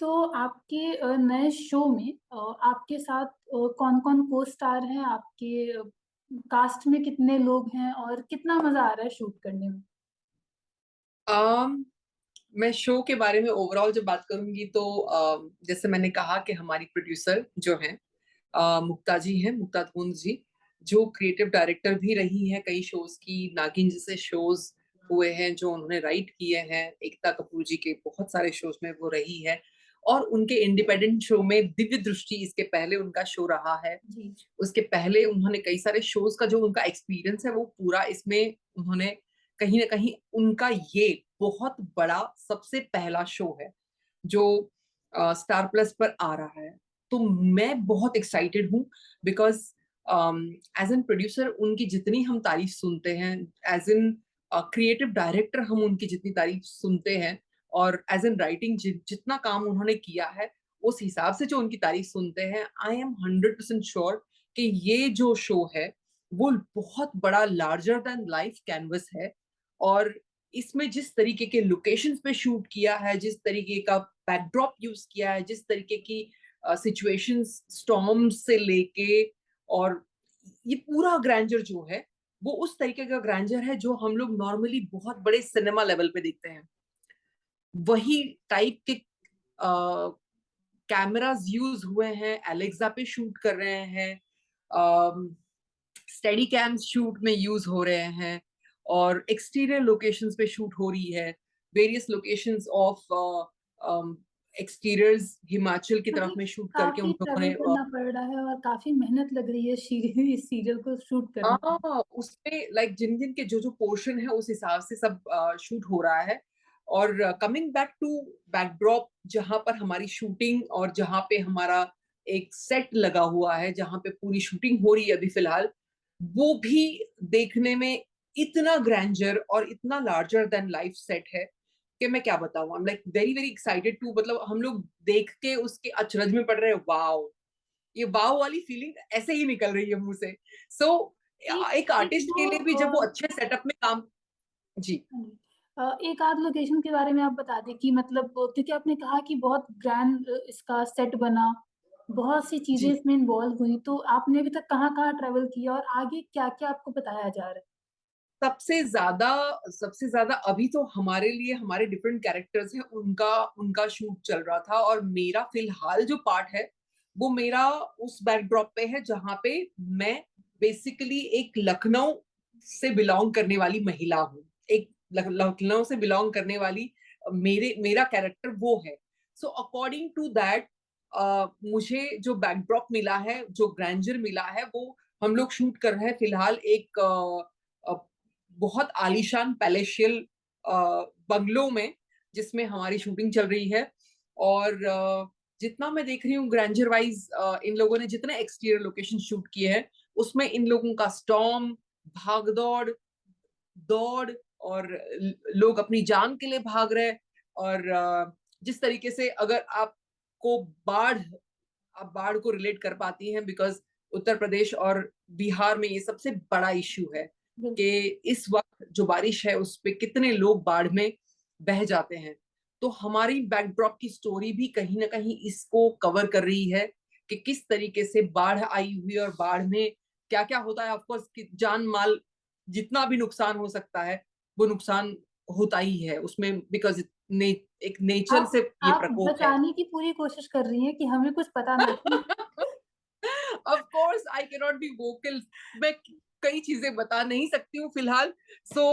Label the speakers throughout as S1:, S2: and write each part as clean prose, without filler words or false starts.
S1: तो आपके नए शो में आपके साथ कौन-कौन को-स्टार हैं? आपके कास्ट में कितने लोग हैं और कितना मज़ा आ रहा है शूट करने में?
S2: अम, मैं शो के बारे में ओवरऑल जब बात करूँगी तो जैसे मैंने कहा कि हमारी प्रोड्यूसर जो हैं मुक्ता जी हैं, मुक्ता धुंध जी, जो क्रिएटिव डायरेक्टर भी रही हैं कई शोज़ की, नागिन जैसे शोज़ हुए हैं जो उन्होंने राइट किए हैं, एकता कपूर जी के बहुत सारे शोज़ में वो रही हैं और उनके इंडिपेंडेंट शो में दिव्य दृष्टि इसके पहले उनका शो रहा है।
S1: जी।
S2: उसके पहले उन्होंने कई सारे शोज़ का जो उनका एक्सपीरियंस है वो पूरा इसमें उन्होंने कहीं न कहीं उनका ये बहुत बड़ा सबसे पहला शो है, जो स्टार प्लस पर आ रहा है। तो मैं बहुत एक्साइटेड हूँ बिकॉज़ एज़ एन प्रोड्यूसर उनकी जितनी हम तारीफ़ सुनते हैं, एज़ एन क्रिएटिव डायरेक्टर हम उनकी जितनी तारीफ़ सुनते हैं और एज़ एन राइटिंग जितना काम उन्होंने किया है, उस हिसाब से जो उनकी तारीफ़ सुनते हैं, आई एम 100% श्योर कि ये जो शो है, वो बहुत बड़ा लार्जर दैन लाइफ कैनवस है और इसमें जिस तरीके के लोकेशंस पे शूट किया है, जिस तरीके का बैकड्रॉप यूज़ किया है, जिस तरीके की सिचुएशंस स्टॉर्म्स से लेके और ये पूरा ग्रैंडर जो है, वो उस तरीके का ग्रैंडर है जो हम लोग नॉर्मली बहुत बड़े सिनेमा लेवल पे देखते हैं। वही टाइप के कैमरास यूज़ हुए हैं, एलेक्सा पे शूट कर रहे हैं, अम, स्टेडी कैम्स शूट में यूज़ हो रहे हैं और एक्सटीरियर लोकेशंस पे शूट हो रही है। Various locations of exteriors Himachal की तरफ
S1: क्योंकि
S2: में शूट करके उन
S1: काफ़ी
S2: लोगों
S1: ट्रैवल
S2: ने
S1: करना पड़ रहा है और काफ़ी मेहनत लग रही है इस सीरियल को शूट करने में।
S2: उसपे लाइक जिन-जिन के जो-जो पोर्शन है उस हिसाब से सब शूट हो रहा है और कमिंग बैक टू बैकड्रॉप जहाँ पर हमारी शूटिंग और जहाँ पे हमारा एक सेट लगा हुआ है, जहाँ पे पूरी शूटिंग हो रही है अभी फ़िलहाल, वो भी देखने में इतना ग्रैंडर और इतना लार्जर दैन लाइफ सेट है कि मैं क्या बताऊँ? I am like very, very excited to मतलब हम लोग देख के उसके अचरज में पड़ रहे हैं, वॉव! ये वाव वाली फीलिंग ऐसे ही निकल रही है मुँह से। सो
S1: एक
S2: एक
S1: एक
S2: आर्टिस्ट के
S1: दो
S2: लिए भी जब वो अच्छे सेटअप में काम जी।
S1: हाँ जी। एक आध लोकेशन के बारे में आप बता दें कि मतलब क्योंकि आपने कहा कि बहुत ग्रैंड इसका सेट बना, बहुत सी चीज़ें
S2: जी।
S1: इसमें इन्वॉल्व हुई, तो आपने अभी तक कहाँ-कहाँ ट्रैवल किया और आगे क्या-क्या आपको बताया जा रहा है?
S2: सबसे ज़्यादा अभी तो हमारे लिए हमारे डिफरेंट कैरेक्टर्स हैं, उनका उनका शूट चल रहा था और मेरा फ़िलहाल जो पार्ट है, वो मेरा उस बैकड्रॉप पे है जहाँ पे मैं बेसिकली एक लखनऊ से बिलॉन्ग करने वाली महिला हूँ। एक लखनऊ से बिलॉन्ग करने वाली मेरा कैरेक्टर वो है। सो अकॉर्डिंग टू दैट मुझे जो बैकड्रॉप मिला है, जो ग्रैंडर मिला है, वो हम लोग शूट कर रहे हैं फ़िलहाल एक बहुत आलीशान पैलेशियल अ, बंगलो में, जिसमें हमारी शूटिंग चल रही है और जितना मैं देख रही हूँ ग्रैंडर वाइज़ इन लोगों ने जितने एक्सटीरियर लोकेशन शूट किए हैं, उसमें इन लोगों का स्टॉर्म, भाग-दौड़, दौड़ और लोग अपनी जान के लिए भाग रहे हैं और जिस तरीके से अगर आपको बाढ़ आप बाढ़ को रिलेट कर पाती हैं बिकॉज़ उत्तर प्रदेश और बिहार में ये सबसे बड़ा इश्यू है कि
S1: बिल्कुल।
S2: इस वक़्त जो बारिश है उस पे कितने लोग बाढ़ में बह जाते हैं। तो हमारी बैकड्रॉप की स्टोरी भी कहीं न कहीं इसको कवर कर रही है कि किस तरीके से बाढ़ आई हुई और बाढ़ में क्या-क्या होता है ऑफ़ कोर्स कि जान-माल जितना भी नुकसान हो सकता है, वो नुकसान होता ही है उसमें बिकॉज़ ने एक नेचर
S1: आप
S2: से ये
S1: आप
S2: प्रकोप है।
S1: बचाने की पूरी कोशिश कर रही हैं कि हमें कुछ पता ना चले।
S2: Of course I can not be vocal मैं कई चीजें बता नहीं सकती हूँ फिलहाल सो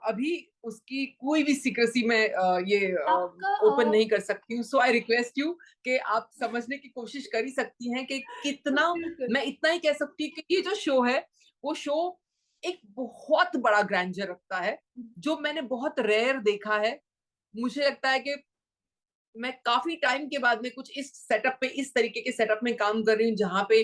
S2: अभी उसकी कोई भी सीक्रेसी मैं ये
S1: आपका
S2: ओपन नहीं कर सकती हूँ सो आई रिक्वेस्ट यू कि आप समझने की कोशिश कर ही सकती हैं कि कितना
S1: बिल्कुल।
S2: मैं इतना ही कह सकती हूँ कि ये जो शो है वो शो एक बहुत बड़ा ग्रैंडर रखता है जो मैंने बहुत रेयर देखा है मुझे लगता है कि मैं काफ़ी टाइम के बाद में कुछ इस सेटअप पे इस तरीके के सेटअप में काम कर रही हूँ जहाँ पे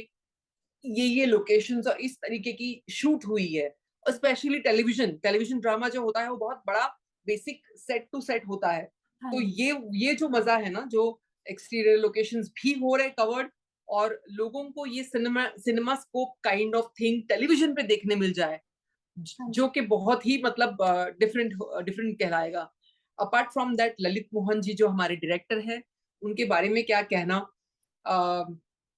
S2: ये लोकेशंस और इस तरीके की शूट हुई है। और स्पेशली टेलीविज़न ड्रामा जो होता है वो बहुत बड़ा बेसिक सेट टू सेट होता है।
S1: हाँ
S2: तो
S1: जी।
S2: ये जो मज़ा है ना जो एक्सटीरियर लोकेशंस भी हो रहे कवर्ड और लोगों को ये cinema scope kind of thing television पे देखने मिल जाए।
S1: हाँ जी।
S2: जो कि बहुत ही मतलब डिफरेंट कहलाएगा। Apart from that Lalit Mohan ji जो हमारे डायरेक्टर हैं, उनके बारे में क्या कहना,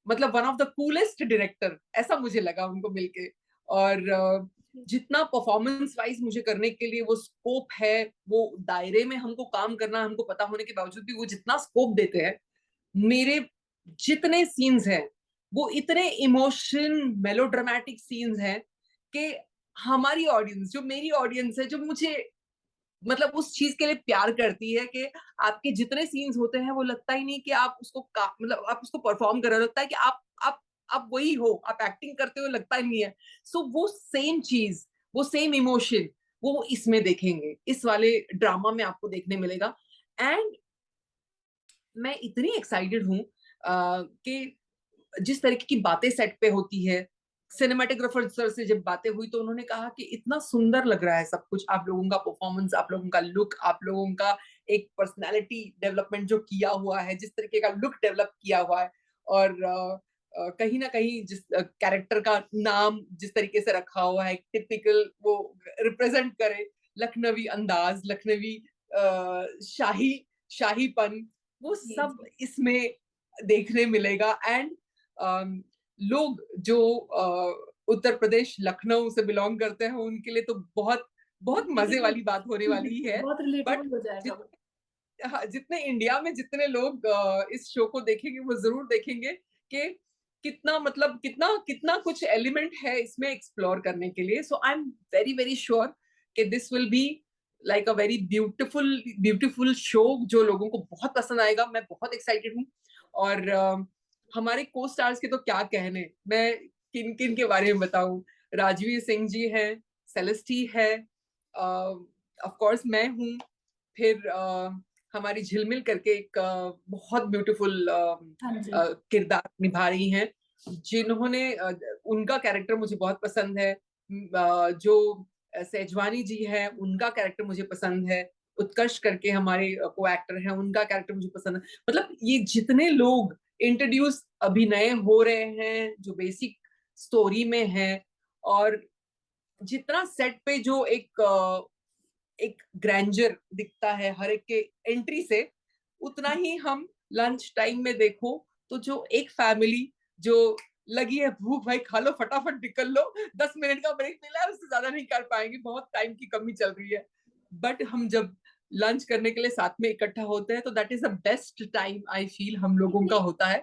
S2: मतलब one of the coolest director ऐसा मुझे लगा उनको मिलके। और जितना परफॉर्मेंस वाइज मुझे करने के लिए वो स्कोप है, वो दायरे में हमको काम करना, हमको पता होने के बावजूद भी वो जितना स्कोप देते हैं, मेरे जितने सीन्स हैं वो इतने इमोशन मेलोड्रामेटिक सीन्स हैं कि हमारी ऑडियंस, जो मेरी ऑडियंस है, जो मुझे मतलब उस चीज के लिए प्यार करती है कि आपके जितने सीन्स होते हैं वो लगता ही नहीं कि आप उसको मतलब आप उसको परफॉर्म कर रहे हो, लगता है कि आप वही हो, आप एक्टिंग करते हो, लगता ही नहीं है। सो वो सेम चीज, वो सेम इमोशन वो इसमें देखेंगे, इस वाले ड्रामा में आपको देखने मिलेगा। एंड मैं इतनी एक्साइटेड हूँ कि जिस तरीके की बातें सेट पे होती है, सिनेमेटोग्राफर सर से जब बातें हुई तो उन्होंने कहा कि इतना सुंदर लग रहा है सब कुछ, आप लोगों का परफॉर्मेंस, आप लोगों का लुक, आप लोगों का एक पर्सनालिटी डेवलपमेंट जो किया हुआ है, जिस तरीके का लुक डेवलप किया हुआ है, और कहीं ना कहीं जिस कैरेक्टर का नाम जिस तरीके से रखा हुआ है, टिपिकल वो रिप्रेजेंट करे लखनवी अंदाज, लखनवी शाहीपन, वो
S1: जी,
S2: सब
S1: जी।
S2: इसमें देखने मिलेगा। एंड लोग जो उत्तर प्रदेश लखनऊ से बिलोंग करते हैं उनके लिए तो बहुत बहुत मजे वाली बात होने वाली है।
S1: बहुत
S2: बट
S1: रिलेटेबल हो जाएगा
S2: जित
S1: वो।
S2: हाँ, जितने इंडिया में जितने लोग इस शो को देखेंगे वो जरूर देखेंगे कि कितना मतलब कितना कितना कुछ एलिमेंट है इसमें एक्सप्लोर करने के लिए। So I am very very sure कि this will be like a very beautiful beautiful show जो लोगों को बहुत पसंद आएगा। मैं बहुत एक्साइटेड हूँ। और हमारे को स्टार्स के तो क्या कहने, मैं किन किन के बारे में बताऊं। राजवीर सिंह जी हैं, सेलेस्टी है, ऑफ कोर्स मैं हूँ, फिर हमारी झिलमिल करके एक बहुत ब्यूटीफुल
S1: हाँ जी।
S2: किरदार निभा रही हैं, जिन्होंने उनका कैरेक्टर मुझे बहुत पसंद है। जो सेजवानी जी हैं उनका कैरेक्टर मुझे पसंद है। उत्कर्ष करके हमारे को एक्टर हैं, उनका कैरेक्टर मुझे पसंद है। मतलब ये जितने लोग इंट्रोड्यूस अभी नए हो रहे हैं जो बेसिक स्टोरी में हैं, और जितना सेट पे जो एक ग्रैंडर दिखता है हर एक के एंट्री से, उतना ही हम लंच टाइम में देखो तो जो एक फैमिली जो लगी है भूख, भाई खा लो फटाफट निकल लो, 10 मिनट का ब्रेक मिला है उससे ज्यादा नहीं कर पाएंगे, बहुत टाइम की कमी चल रही है। बट हम जब लंच करने के लिए साथ में इकट्ठा होते हैं तो that is the best time I feel हम लोगों का होता है।